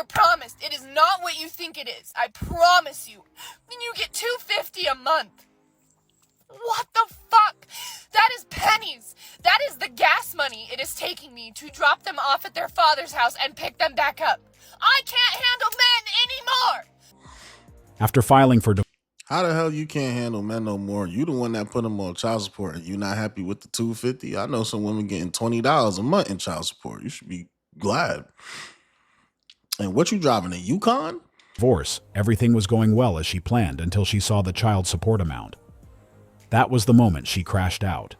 were promised. It is not what you think it is. I promise you. And you get $250 a month. What the fuck? That is pennies. That is the gas money it is taking me to drop them off at their father's house and pick them back up. I can't handle men anymore. After filing for divorce, How the hell you can't handle men no more? You the one that put them on child support and you not happy with the $250? I know some women getting $20 a month in child support. You should be glad. And what you driving, a Yukon? everything was going well as she planned until she saw the child support amount. That was the moment she crashed out.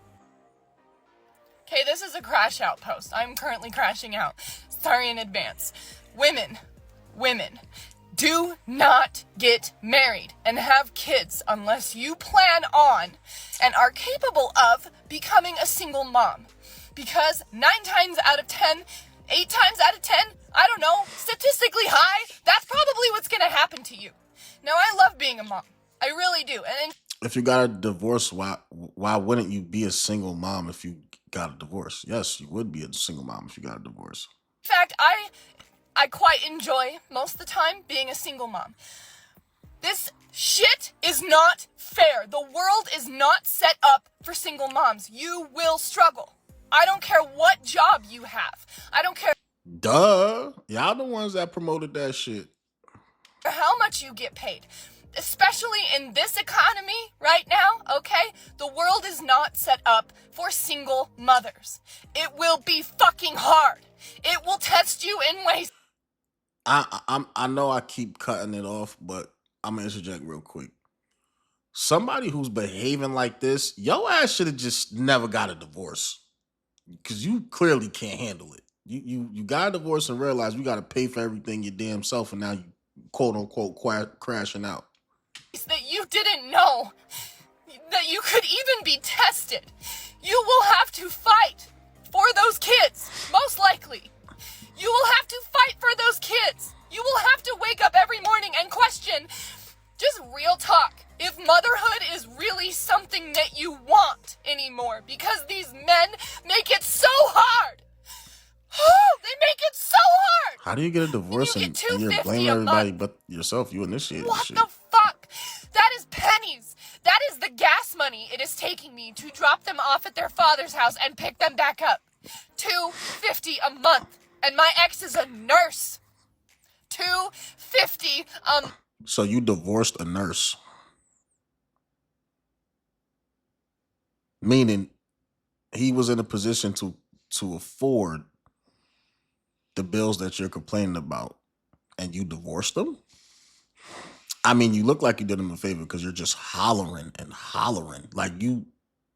Okay, this is a crash out post. I'm currently crashing out. Sorry in advance. Women, do not get married and have kids unless you plan on and are capable of becoming a single mom. Because 9 times out of 10, 8 times out of 10, I don't know, statistically high, that's probably what's going to happen to you. Now, I love being a mom. I really do. And If you got a divorce, why wouldn't you be a single mom if you got a divorce? Yes, you would be a single mom if you got a divorce. in fact, I quite enjoy most of the time being a single mom. This shit is not fair. The world is not set up for single moms. You will struggle. I don't care what job you have. I don't care Duh. Y'all the ones that promoted that shit. how much you get paid. Especially in this economy right now, okay? The world is not set up for single mothers. It will be fucking hard. It will test you in ways. I know I keep cutting it off, but I'm gonna interject real quick. Somebody who's behaving like this, your ass should have just never got a divorce. Because you clearly can't handle it. You got a divorce and realize you got to pay for everything your damn self, and now you quote unquote crashing out. That you didn't know that you could even be tested. You will have to fight for those kids, most likely. You will have to fight for those kids. You will have to wake up every morning and question, just real talk, if motherhood is really something that you want anymore, because these men make it so hard. They make it so hard. How do you get a divorce and you're blaming everybody but yourself? You initiated this shit. What the fuck? That is pennies. That is the gas money it is taking me to drop them off at their father's house and pick them back up. $250 a month. And my ex is a nurse. $250 So you divorced a nurse. Meaning he was in a position to afford the bills that you're complaining about, and you divorced them? I mean, you look like you did him a favor because you're just hollering and hollering. Like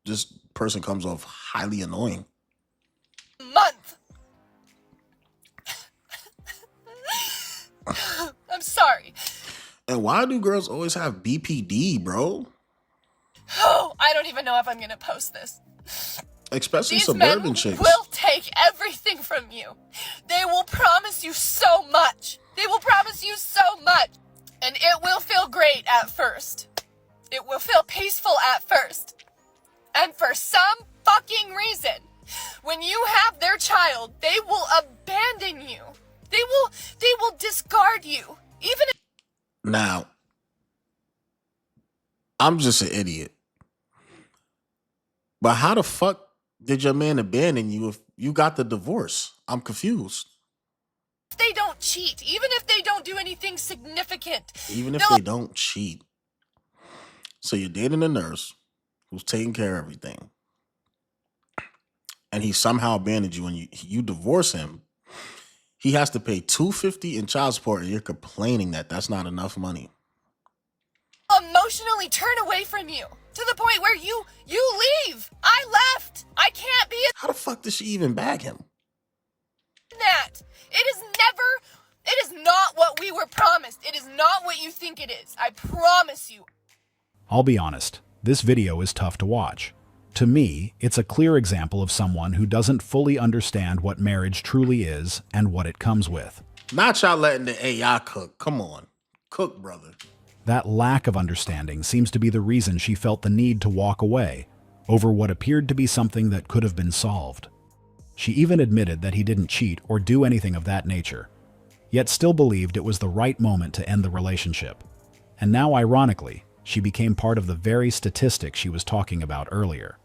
this person comes off highly annoying. month. I'm sorry. And why do girls always have BPD, bro? Oh, I don't even know if I'm going to post this. Especially These suburban men chicks. will take everything from you. They will promise you so much. They will promise you so much. And it will feel great at first. It will feel peaceful at first. And for some fucking reason, when you have their child, they will abandon you. They will discard you. Even if Now, I'm just an idiot. But how the fuck did your man abandon you if you got the divorce? I'm confused. they don't cheat, even if they don't do anything significant. Even if they don't cheat. So you're dating a nurse who's taking care of everything. And he somehow abandoned you and you divorce him. He has to pay $250 in child support and you're complaining that that's not enough money. Emotionally turn away from you to the point where you leave. I left. I can't be How the fuck did she even bag him? that. It is not what we were promised. It is not what you think it is. I promise you. I'll be honest, this video is tough to watch. To me, it's a clear example of someone who doesn't fully understand what marriage truly is and what it comes with. Not y'all letting the AI cook. Come on. Cook, brother. That lack of understanding seems to be the reason she felt the need to walk away over what appeared to be something that could have been solved. She even admitted that he didn't cheat or do anything of that nature. yet still believed it was the right moment to end the relationship. And now, ironically, she became part of the very statistic she was talking about earlier.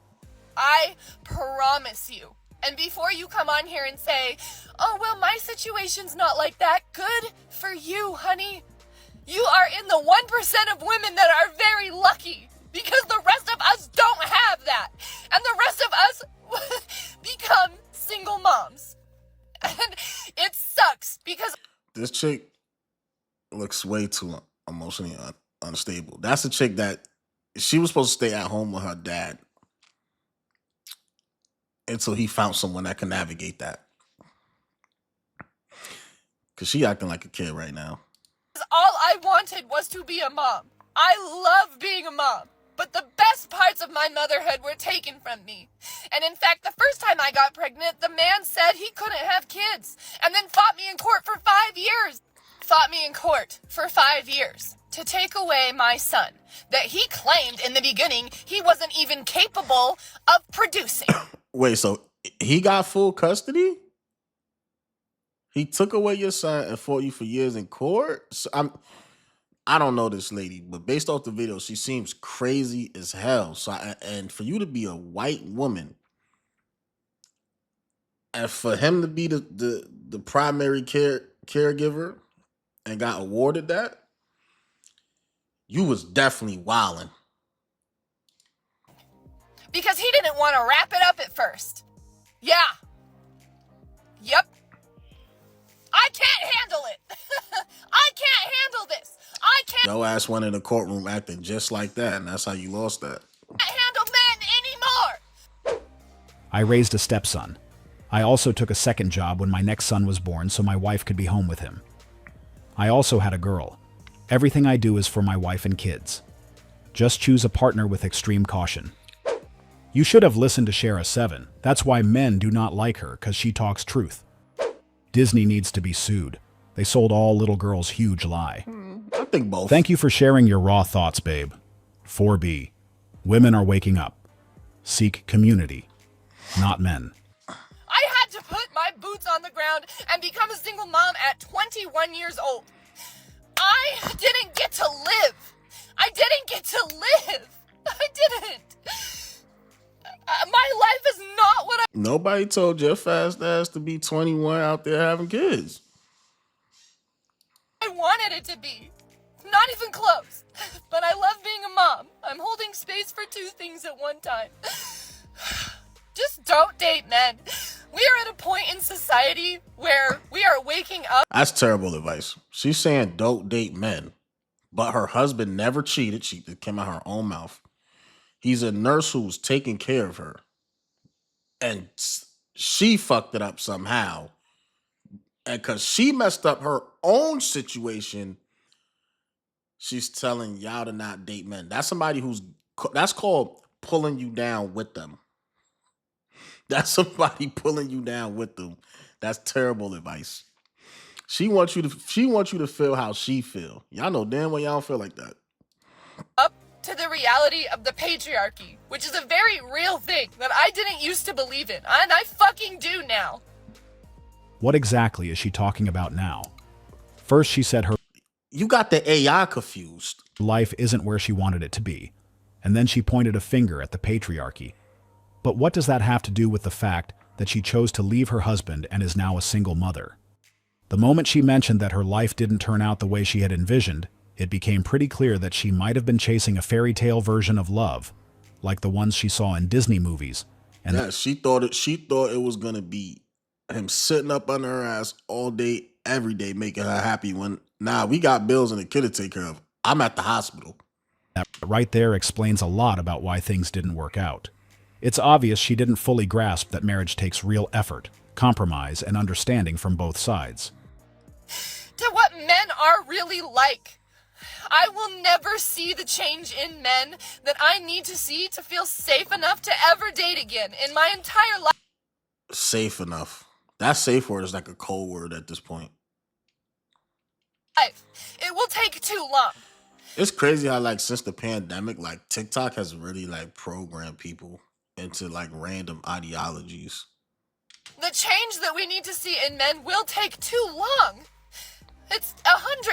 I promise you. And before you come on here and say, oh, well, my situation's not like that, good for you, honey. You are in the 1% of women that are very lucky, because the rest of us don't have that. And the rest of us become single moms. And it sucks because This chick looks way too emotionally unstable. That's a chick that she was supposed to stay at home with her dad until he found someone that can navigate that. Because she acting like a kid right now. all I wanted was to be a mom. I love being a mom. But the best parts of my motherhood were taken from me. And in fact, the first time I got pregnant, the man said he couldn't have kids. And then fought me in court for 5 years. Fought me in court for 5 years to take away my son that he claimed in the beginning he wasn't even capable of producing. Wait, so he got full custody? He took away your son and fought you for years in court? So I don't know this lady, but based off the video, she seems crazy as hell. So and for you to be a white woman and for him to be the primary caregiver and got awarded that, you was definitely wilding. Because he didn't want to wrap it up at first. Yeah. Yep. I can't handle it. I can't handle this. I can't Your ass went in the courtroom acting just like that, and that's how you lost that. handle men anymore. I raised a stepson. I also took a second job when my next son was born so my wife could be home with him. I also had a girl. Everything I do is for my wife and kids. Just choose a partner with extreme caution. You should have listened to Shara 7. That's why men do not like her, because she talks truth. Disney needs to be sued. They sold all little girls huge lie. I think both. Thank you for sharing your raw thoughts, babe. 4B. Women are waking up. Seek community, not men. I had to put my boots on the ground and become a single mom at 21 years old. I didn't get to live. I didn't get to live. I didn't. My life is not what Nobody told your fast ass to be 21 out there having kids. I wanted it to be. Not even close. But I love being a mom. I'm holding space for two things at one time. Just don't date men. We are at a point in society where we are waking up. That's terrible advice. She's saying don't date men, but her husband never cheated. It came out her own mouth. He's a nurse who's taking care of her. And she fucked it up somehow. And because she messed up her own situation, she's telling y'all to not date men. That's somebody that's called pulling you down with them. That's somebody pulling you down with them. That's terrible advice. She wants you to feel how she feel. Y'all know damn well y'all don't feel like that. Up to the reality of the patriarchy, which is a very real thing that I didn't used to believe in, and I fucking do now. What exactly is she talking about now? First, she said her You got the AI confused. life isn't where she wanted it to be, and then she pointed a finger at the patriarchy. But what does that have to do with the fact that she chose to leave her husband and is now a single mother? The moment she mentioned that her life didn't turn out the way she had envisioned, it became pretty clear that she might have been chasing a fairy tale version of love, like the ones she saw in Disney movies. And Yeah, she thought it was gonna be him sitting up under her ass all day, every day, making her happy when we got bills and a kid to take care of. I'm at the hospital. that right there explains a lot about why things didn't work out. It's obvious she didn't fully grasp that marriage takes real effort, compromise, and understanding from both sides. To what men are really like. I will never see the change in men that I need to see to feel safe enough to ever date again in my entire life. Safe enough. That safe word is like a cold word at this point. It will take too long. It's crazy how since the pandemic, TikTok has really programmed people into random ideologies. The change that we need to see in men will take too long.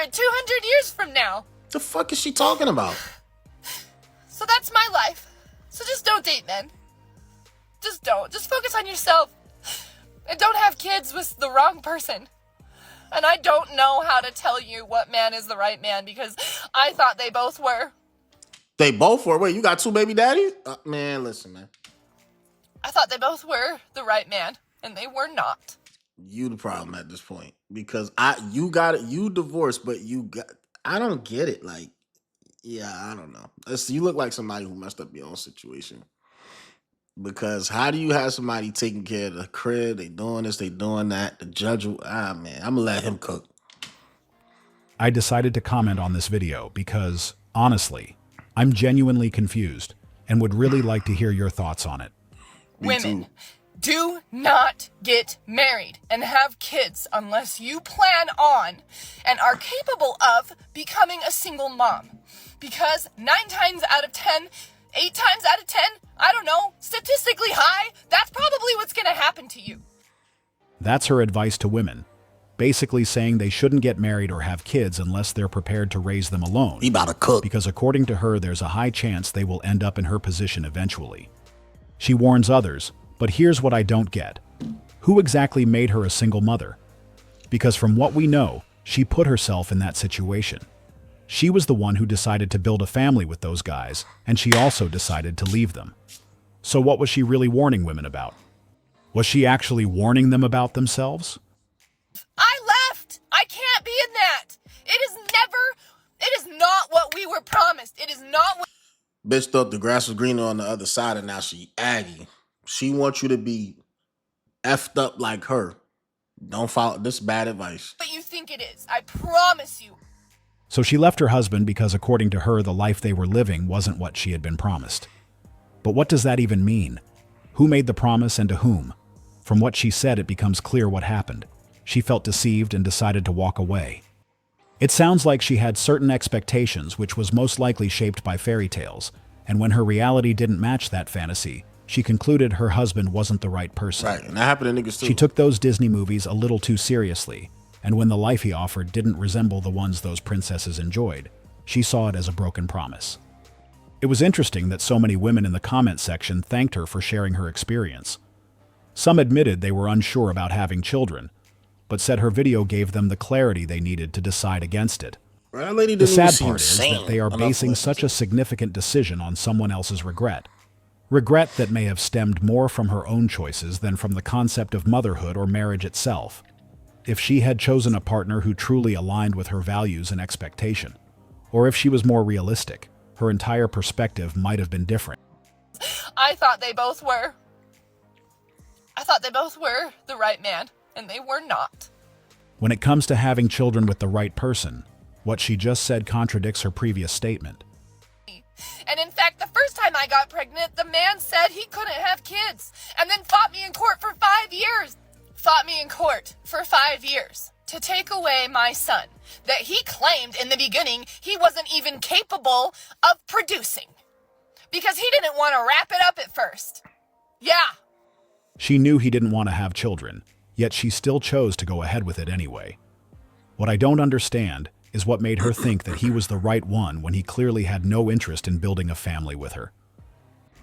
100, 200 years from now. The fuck is she talking about? So that's my life. So just don't date men. Just don't. Just focus on yourself. And don't have kids with the wrong person. And I don't know how to tell you what man is the right man because I thought they both were. They both were? Wait, you got two baby daddies? Man, listen, man. I thought they both were the right man, and they were not. You the problem at this point because you divorced, but I don't get it. Like, yeah, I don't know. You look like somebody who messed up your own situation. Because how do you have somebody taking care of the crib? They doing this, they doing that. The judge, man, I'm gonna let him cook. I decided to comment on this video because, honestly, I'm genuinely confused and would really like to hear your thoughts on it. Women, do not get married and have kids unless you plan on and are capable of becoming a single mom. Because 9 times out of 10, 8 times out of 10, I don't know, statistically high, that's probably what's going to happen to you. That's her advice to women, basically saying they shouldn't get married or have kids unless they're prepared to raise them alone. He about to cook. Because according to her, there's a high chance they will end up in her position eventually. She warns others, but here's what I don't get. Who exactly made her a single mother? Because from what we know, she put herself in that situation. She was the one who decided to build a family with those guys, and she also decided to leave them. So what was she really warning women about? Was she actually warning them about themselves? I left! I can't be in that! It is not what we were promised. It is not what... Bitch thought the grass was greener on the other side, and now she aggy. She wants you to be effed up like her. Don't follow this bad advice. But you think it is. I promise you. So she left her husband because according to her, the life they were living wasn't what she had been promised. But what does that even mean? Who made the promise and to whom? From what she said, it becomes clear what happened. She felt deceived and decided to walk away. It sounds like she had certain expectations, which was most likely shaped by fairy tales, and when her reality didn't match that fantasy, she concluded her husband wasn't the right person. Right, and that happened to niggas too. She took those Disney movies a little too seriously, and when the life he offered didn't resemble the ones those princesses enjoyed, she saw it as a broken promise. It was interesting that so many women in the comment section thanked her for sharing her experience. Some admitted they were unsure about having children, but said her video gave them the clarity they needed to decide against it. The sad part is that they are basing such a significant decision on someone else's regret. Regret that may have stemmed more from her own choices than from the concept of motherhood or marriage itself. If she had chosen a partner who truly aligned with her values and expectation, or if she was more realistic, her entire perspective might have been different. I thought they both were. I thought they both were the right man, and they were not. When it comes to having children with the right person, what she just said contradicts her previous statement. And in fact, the first time I got pregnant, the man said he couldn't have kids, and then fought me in court for 5 years. Fought me in court for 5 years to take away my son that he claimed in the beginning he wasn't even capable of producing because he didn't want to wrap it up at first. Yeah. She knew he didn't want to have children, yet she still chose to go ahead with it anyway. What I don't understand is what made her think that he was the right one when he clearly had no interest in building a family with her.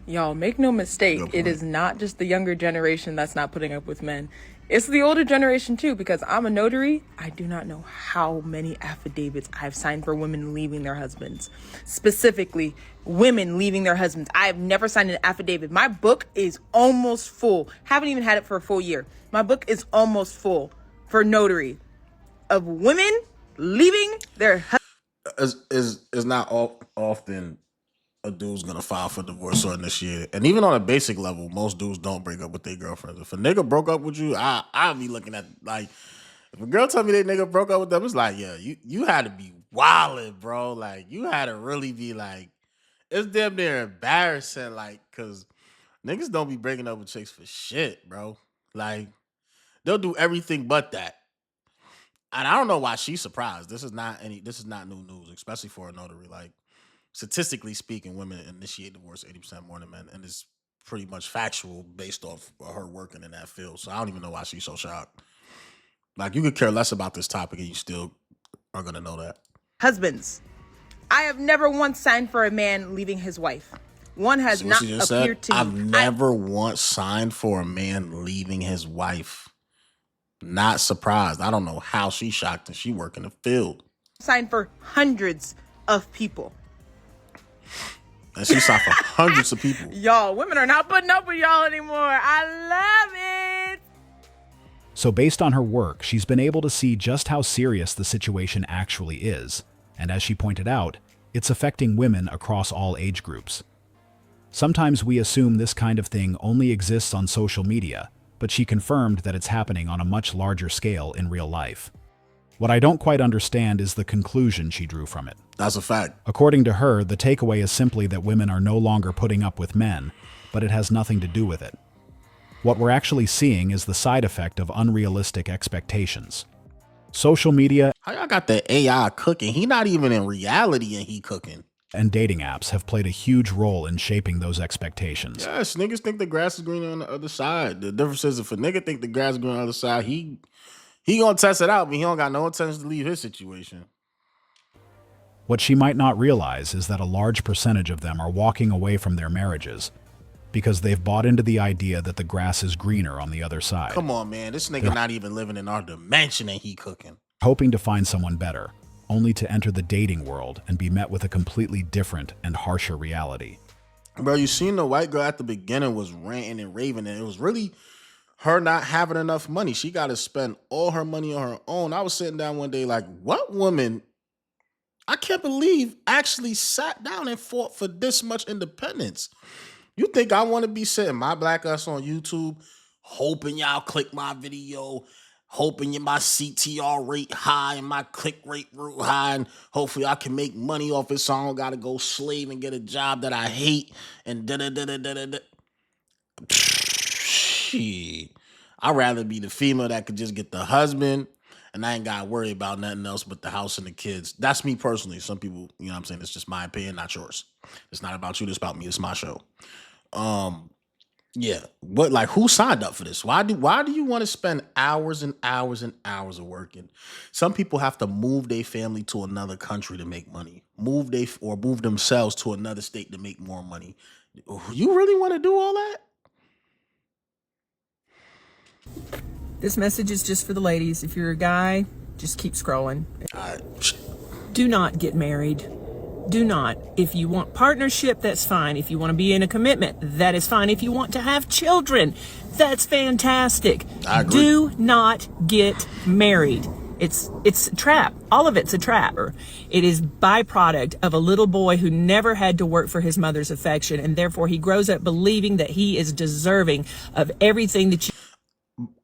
Y'all, make no mistake, it is not just the younger generation that's not putting up with men. It's the older generation too, because I'm a notary. I do not know how many affidavits I've signed for women leaving their husbands. Specifically, women leaving their husbands. I have never signed an affidavit. My book is almost full. Haven't even had it for a full year. My book is almost full for notary of women leaving their husbands. Is not often a dude's gonna file for divorce or initiate it. And even on a basic level, most dudes don't break up with their girlfriends. If a nigga broke up with you, I'll be looking at, like, if a girl tell me they nigga broke up with them, it's like, yeah, you had to be wildin', bro. Like, you had to really be like, it's damn near embarrassing, like, cause niggas don't be breaking up with chicks for shit, bro. Like, they'll do everything but that. And I don't know why she's surprised. This is not new news, especially for a notary. Like, statistically speaking, women initiate divorce 80% more than men, and it's pretty much factual based off of her working in that field. So I don't even know why she's so shocked. Like, you could care less about this topic and you still are gonna know that. Husbands, I have never once signed for a man leaving his wife. One has See what not she just appeared said? to I've me. never once signed for a man leaving his wife. Not surprised. I don't know how she shocked and she work in the field. Signed for hundreds of people. And she signed for hundreds of people. Y'all, women are not putting up with y'all anymore. I love it. So based on her work, she's been able to see just how serious the situation actually is. And as she pointed out, it's affecting women across all age groups. Sometimes we assume this kind of thing only exists on social media, but she confirmed that it's happening on a much larger scale in real life. What I don't quite understand is the conclusion she drew from it. That's a fact. According to her, the takeaway is simply that women are no longer putting up with men, but it has nothing to do with it. What we're actually seeing is the side effect of unrealistic expectations. Social media How y'all got the AI cooking? He not even in reality and he cooking. and dating apps have played a huge role in shaping those expectations. Yes, niggas think the grass is greener on the other side. The difference is if a nigga think the grass is greener on the other side, he gonna test it out, but he don't got no intention to leave his situation. What she might not realize is that a large percentage of them are walking away from their marriages because they've bought into the idea that the grass is greener on the other side, Come on, man. This nigga not even living in our dimension and he cooking. hoping to find someone better, only to enter the dating world and be met with a completely different and harsher reality. Bro, you seen the white girl at the beginning was ranting and raving, and it was really her not having enough money. She got to spend all her money on her own. I was sitting down one day like, what woman, I can't believe, actually sat down and fought for this much independence. You think I want to be sitting my black ass on YouTube, hoping y'all click my video, hoping my CTR rate high and my click rate real high, and hopefully I can make money off it so I don't got to go slave and get a job that I hate and da-da-da-da-da-da. Shit. I'd rather be the female that could just get the husband and I ain't got to worry about nothing else but the house and the kids. That's me personally. Some people, you know what I'm saying? It's just my opinion, not yours. It's not about you. It's about me. It's my show. Yeah. But like, who signed up for this? Why do you want to spend hours and hours and hours of working? Some people have to move their family to another country to make money. Move themselves to another state to make more money. You really want to do all that? This message is just for the ladies. If you're a guy, just keep scrolling. Do not get married. Do not. If you want partnership, that's fine. If you want to be in a commitment, that is fine. If you want to have children, that's fantastic. I agree. Do not get married. It's a trap. All of it's a trap. It is byproduct of a little boy who never had to work for his mother's affection, and therefore he grows up believing that he is deserving of everything that you...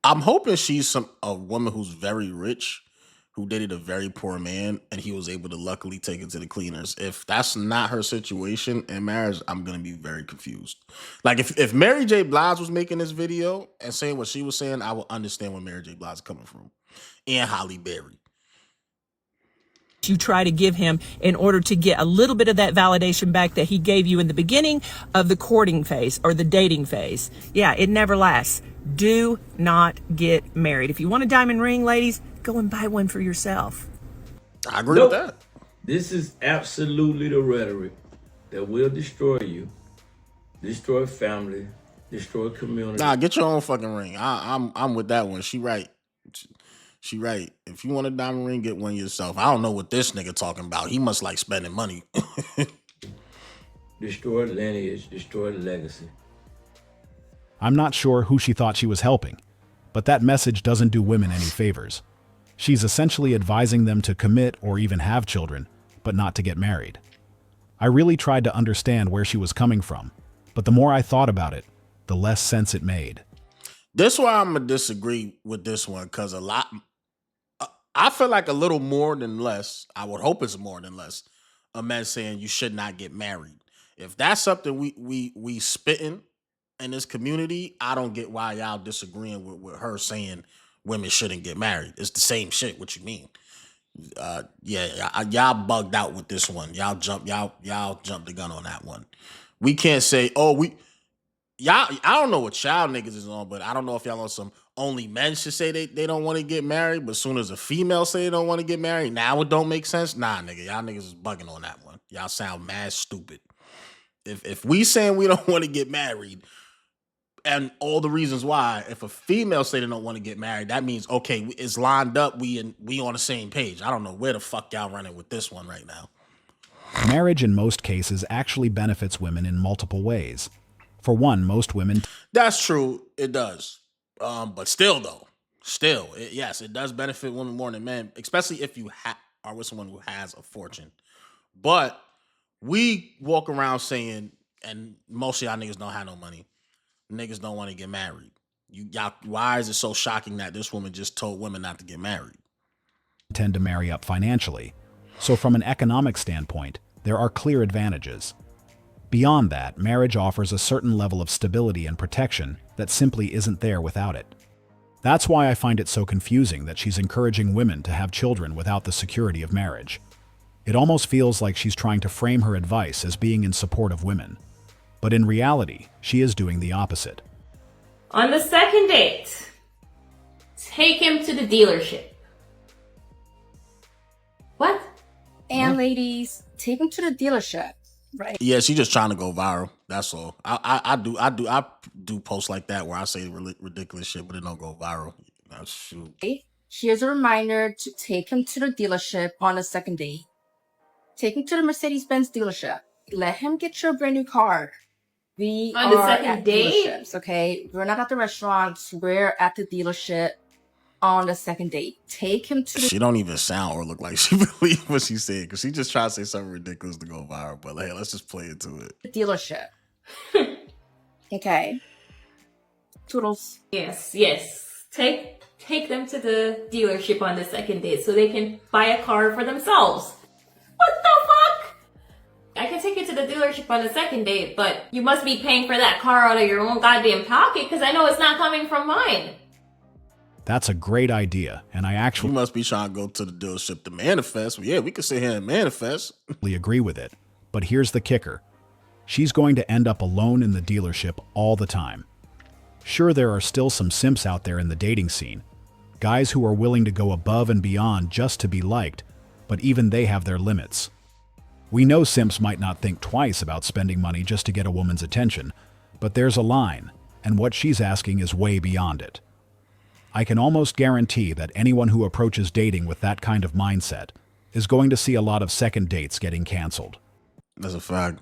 I'm hoping she's a woman who's very rich, who dated a very poor man, and he was able to luckily take it to the cleaners. If that's not her situation in marriage, I'm gonna be very confused. Like if Mary J. Blige was making this video and saying what she was saying, I would understand where Mary J. Blige is coming from. And Halle Berry. You try to give him in order to get a little bit of that validation back that he gave you in the beginning of the courting phase or the dating phase. Yeah, it never lasts. Do not get married. If you want a diamond ring, ladies, go and buy one for yourself. I agree with that. This is absolutely the rhetoric that will destroy you, destroy family, destroy community. Nah, get your own fucking ring. I'm with that one. She right. She right. If you want a diamond ring, get one yourself. I don't know what this nigga talking about. He must like spending money. Destroy the lineage, destroy the legacy. I'm not sure who she thought she was helping, but that message doesn't do women any favors. She's essentially advising them to commit or even have children, but not to get married. I really tried to understand where she was coming from, but the more I thought about it, the less sense it made. This why I'm gonna disagree with this one, because I feel like a little more than less. I would hope it's more than less. A man saying you should not get married. If that's something we spitting in this community, I don't get why y'all disagreeing with her saying women shouldn't get married. It's the same shit. What you mean? Y'all bugged out with this one. Y'all jumped the gun on that one. We can't say, y'all, I don't know what y'all niggas is on, but I don't know if y'all on some, only men should say they don't want to get married, but as soon as a female say they don't want to get married, now it don't make sense. Nah, nigga, y'all niggas is bugging on that one. Y'all sound mad stupid. If we saying we don't want to get married, and all the reasons why, if a female say they don't want to get married, that means okay, it's lined up. We on the same page. I don't know where the fuck y'all running with this one right now. Marriage in most cases actually benefits women in multiple ways. For one, most women... That's true. It does. But still, though, yes, it does benefit women more than men, especially if you are with someone who has a fortune. But we walk around saying, and most of y'all niggas don't have no money. Niggas don't want to get married. Y'all, why is it so shocking that this woman just told women not to get married? Tend to marry up financially. So from an economic standpoint, there are clear advantages. Beyond that, marriage offers a certain level of stability and protection that simply isn't there without it. That's why I find it so confusing that she's encouraging women to have children without the security of marriage. It almost feels like she's trying to frame her advice as being in support of women. But in reality, she is doing the opposite. On the second date, take him to the dealership. What? And ladies, take him to the dealership, right? Yeah, she's just trying to go viral. That's all. I do posts like that where I say ridiculous shit, but it don't go viral. Shoot. Here's a reminder to take him to the dealership on the second date. Take him to the Mercedes-Benz dealership. Let him get you a brand new car. We On the are second at date? dealerships, okay? We're not at the restaurants. We're at the dealership on the second date. Take him to the She don't even sound or look like she believe what she said, because she just tried to say something ridiculous to go viral. But hey, let's just play into it. dealership. Okay. Toodles. Yes. Take them to the dealership on the second date so they can buy a car for themselves. What the fuck? I can take you to the dealership on the second date, but you must be paying for that car out of your own goddamn pocket because I know it's not coming from mine. That's a great idea, and I You actually must be trying to go to the dealership to manifest. Well, yeah, we could sit here and manifest. agree with it. But here's the kicker. She's going to end up alone in the dealership all the time. Sure, there are still some simps out there in the dating scene. Guys who are willing to go above and beyond just to be liked, but even they have their limits. We know simps might not think twice about spending money just to get a woman's attention, but there's a line, and what she's asking is way beyond it. I can almost guarantee that anyone who approaches dating with that kind of mindset is going to see a lot of second dates getting canceled. That's a fact.